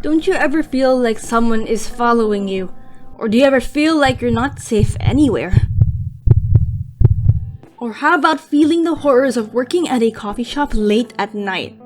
Don't you ever feel like someone is following you? Or do you ever feel like you're not safe anywhere? Or how about feeling the horrors of working at a coffee shop late at night?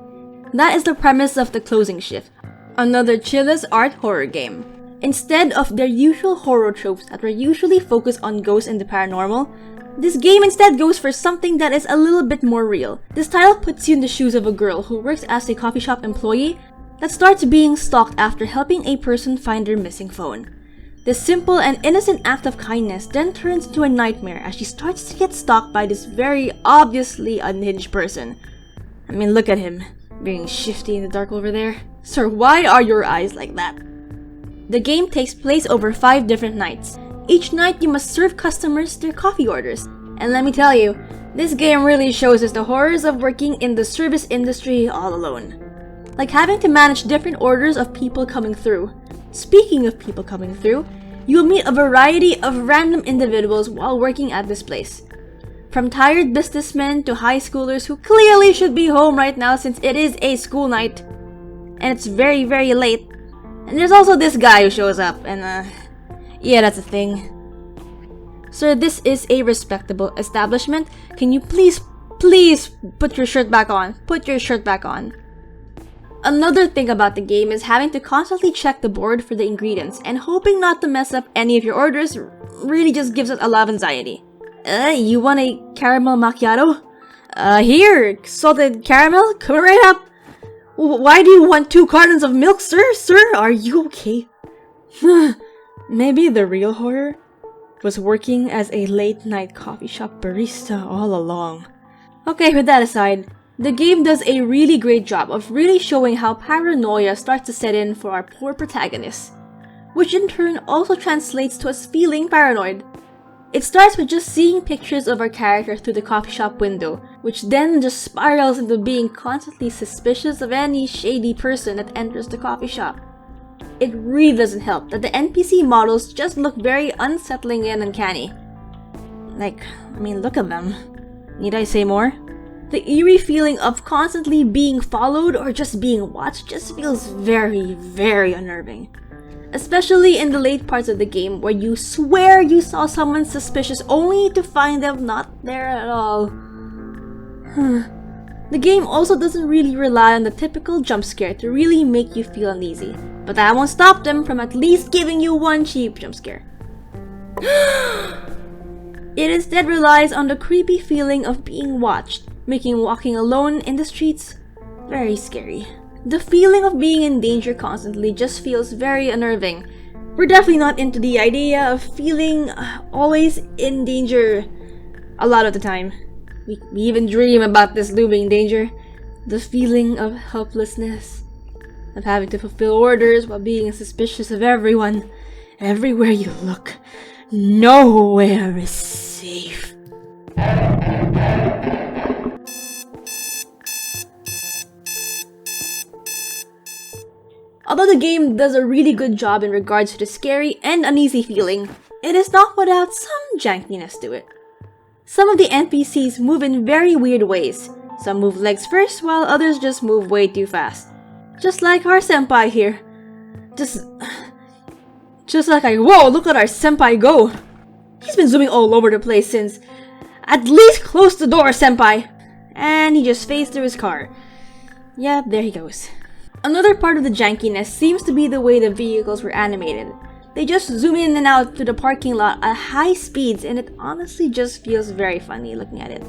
That is the premise of The Closing Shift, another Chilla's art horror game. Instead of their usual horror tropes that were usually focused on ghosts and the paranormal, this game instead goes for something that is a little bit more real. This title puts you in the shoes of a girl who works as a coffee shop employee that starts being stalked after helping a person find their missing phone. This simple and innocent act of kindness then turns into a nightmare as she starts to get stalked by this very obviously unhinged person. I mean, look at him, being shifty in the dark over there. Sir, why are your eyes like that? The game takes place over 5 different nights. Each night you must serve customers their coffee orders. And let me tell you, this game really shows us the horrors of working in the service industry all alone. Like having to manage different orders of people coming through. Speaking of people coming through, you'll meet a variety of random individuals while working at this place. From tired businessmen to high schoolers who clearly should be home right now since it is a school night. And it's very, very late. And there's also this guy who shows up and yeah, that's a thing. Sir, this is a respectable establishment. Can you please put your shirt back on? Put your shirt back on. Another thing about the game is having to constantly check the board for the ingredients and hoping not to mess up any of your orders really just gives it a lot of anxiety. You want a caramel macchiato? Here, salted caramel, come right up. Why do you want 2 cartons of milk, sir? Sir, are you okay? Maybe the real horror was working as a late-night coffee shop barista all along. Okay, with that aside, the game does a really great job of really showing how paranoia starts to set in for our poor protagonist, which in turn also translates to us feeling paranoid. It starts with just seeing pictures of our character through the coffee shop window, which then just spirals into being constantly suspicious of any shady person that enters the coffee shop. It really doesn't help that the NPC models just look very unsettling and uncanny. Like, I mean, look at them. Need I say more? The eerie feeling of constantly being followed or just being watched just feels very, very unnerving. Especially in the late parts of the game where you swear you saw someone suspicious only to find them not there at all. The game also doesn't really rely on the typical jump scare to really make you feel uneasy, but that won't stop them from at least giving you one cheap jump scare. It instead relies on the creepy feeling of being watched, making walking alone in the streets very scary. The feeling of being in danger constantly just feels very unnerving. We're definitely not into the idea of feeling always in danger a lot of the time. We even dream about this looming danger. The feeling of helplessness, of having to fulfill orders while being suspicious of everyone. Everywhere you look, nowhere is safe. Although the game does a really good job in regards to the scary and uneasy feeling, it is not without some jankiness to it. Some of the NPCs move in very weird ways. Some move legs first, while others just move way too fast. Just like our senpai here. Just like whoa, look at our senpai go! He's been zooming all over the place since... At least close the door, senpai! And he just phased through his car. Yep, there he goes. Another part of the jankiness seems to be the way the vehicles were animated. They just zoom in and out through the parking lot at high speeds, and it honestly just feels very funny looking at it.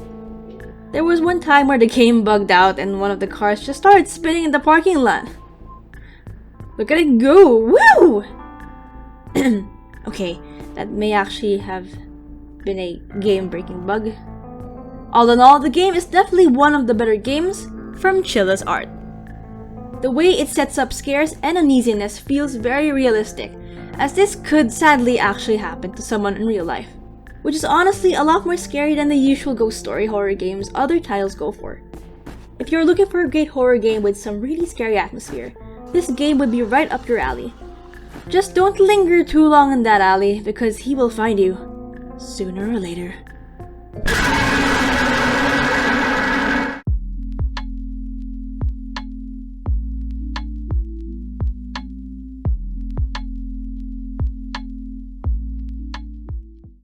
There was one time where the game bugged out and one of the cars just started spinning in the parking lot. Look at it go! Woo! Okay, that may actually have been a game-breaking bug. All in all, the game is definitely one of the better games from Chilla's art. The way it sets up scares and uneasiness feels very realistic, as this could sadly actually happen to someone in real life, which is honestly a lot more scary than the usual ghost story horror games other titles go for. If you're looking for a great horror game with some really scary atmosphere, this game would be right up your alley. Just don't linger too long in that alley because he will find you, sooner or later.